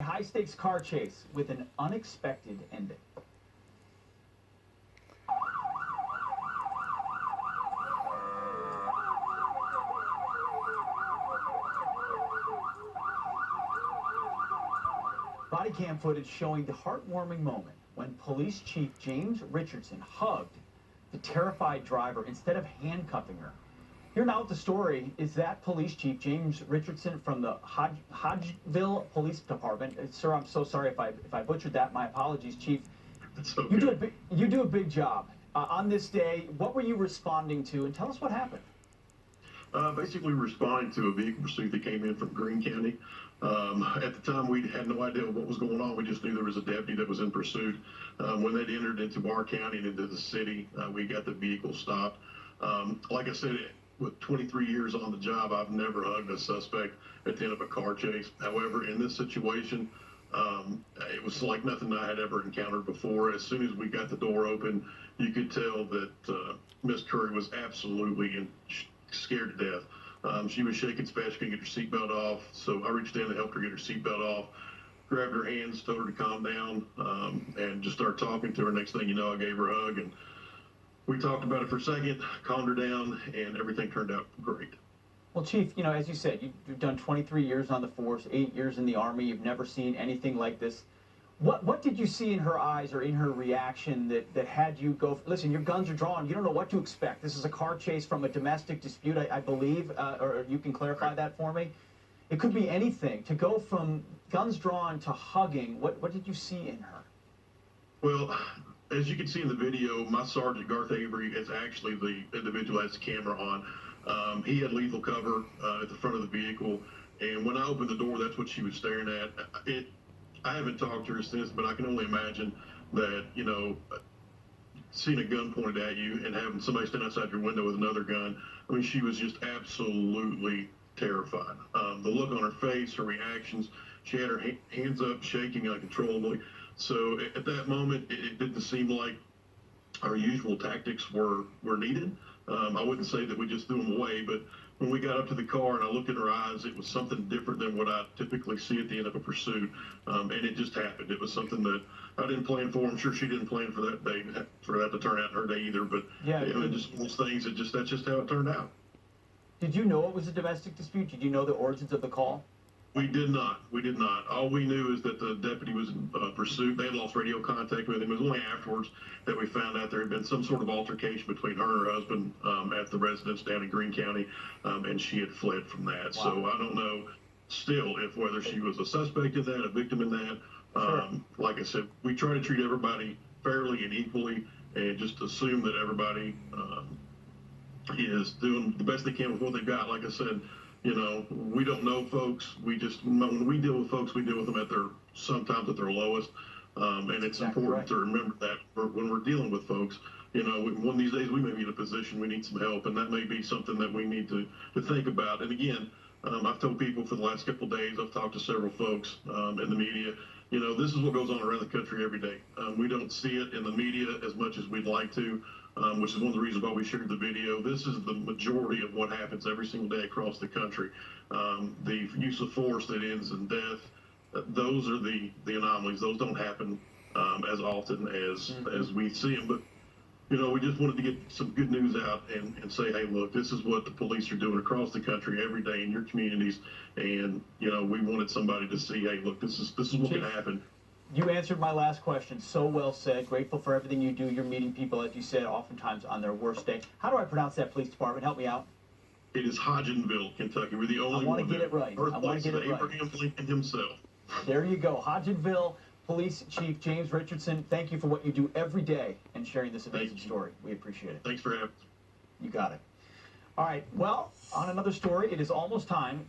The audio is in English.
High-stakes car chase with an unexpected ending. Body cam footage showing the heartwarming moment when Police Chief James Richardson hugged the terrified driver instead of handcuffing her. Here now with the story is that Police Chief James Richardson from the Hodgenville Police Department. Sir, I'm so sorry if I butchered that. My apologies, Chief. It's okay. You do a big job. On this day, what were you responding to, and tell us what happened. Basically responding to a vehicle pursuit that came in from Greene County. At the time, we had no idea what was going on. We just knew there was a deputy that was in pursuit. When they'd entered into our county and into the city, we got the vehicle stopped. Like I said, with 23 years on the job, I've never hugged a suspect at the end of a car chase. However, in this situation, it was like nothing I had ever encountered before. As soon as we got the door open, you could tell that Miss Curry was absolutely scared to death. She was shaking so fast she couldn't get her seatbelt off. So I reached in and helped her get her seatbelt off, grabbed her hands, told her to calm down, and just started talking to her. Next thing you know, I gave her a hug, and we talked about it for a second, calmed her down, and everything turned out great. Well, Chief, you know, as you said, you've done 23 years on the force, 8 years in the Army. You've never seen anything like this. What did you see in her eyes or in her reaction that had you go, listen, your guns are drawn, you don't know what to expect. This is a car chase from a domestic dispute, I believe, or you can clarify that for me? It could be anything. To go from guns drawn to hugging, what did you see in her? Well, as you can see in the video, my Sergeant Garth Avery is actually the individual that has the camera on. He had lethal cover at the front of the vehicle, and when I opened the door, that's what she was staring at. I haven't talked to her since, but I can only imagine that, you know, seeing a gun pointed at you and having somebody stand outside your window with another gun, I mean, she was just absolutely terrified. The look on her face, her reactions, she had her hands up, shaking uncontrollably. So at that moment, it didn't seem like our usual tactics were needed. I wouldn't say that we just threw them away, but when we got up to the car and I looked in her eyes, it was something different than what I typically see at the end of a pursuit. And it just happened. It was something that I didn't plan for. I'm sure she didn't plan for that day, for that to turn out in her day either. But yeah, you know, just those things, that's just how it turned out. Did you know it was a domestic dispute? Did you know the origins of the call? We did not. We did not. All we knew is that the deputy was in pursuit. They had lost radio contact with him. It was only afterwards that we found out there had been some sort of altercation between her and her husband at the residence down in Greene County, and she had fled from that. Wow. So I don't know still if whether she was a suspect in that, a victim in that. Sure. Like I said, we try to treat everybody fairly and equally and just assume that everybody is doing the best they can with what they've got. Like I said, you know, we don't know folks. When we deal with folks, we deal with them sometimes at their lowest. And it's important to remember that when we're dealing with folks, you know, one of these days we may be in a position we need some help, and that may be something that we need to think about. And again, I've told people for the last couple of days, I've talked to several folks in the media, you know, this is what goes on around the country every day. We don't see it in the media as much as we'd like to. Which is one of the reasons why we shared the video. This is the majority of what happens every single day across the country. The use of force that ends in death, those are the anomalies. Those don't happen as often as we see them. But, you know, we just wanted to get some good news out and say, hey, look, this is what the police are doing across the country every day in your communities. And, you know, we wanted somebody to see, hey, look, this is what can happen. You answered my last question so well said. Grateful for everything you do. You're meeting people, as you said, oftentimes on their worst day. How do I pronounce that police department? Help me out. It is Hodgenville, Kentucky. We're the only one. I want to get it right. I want to get it right. Abraham Lincoln himself. There you go. Hodgenville Police Chief James Richardson, thank you for what you do every day and sharing this amazing story. We appreciate it. Thanks for having me. You got it. All right. Well, on another story, it is almost time.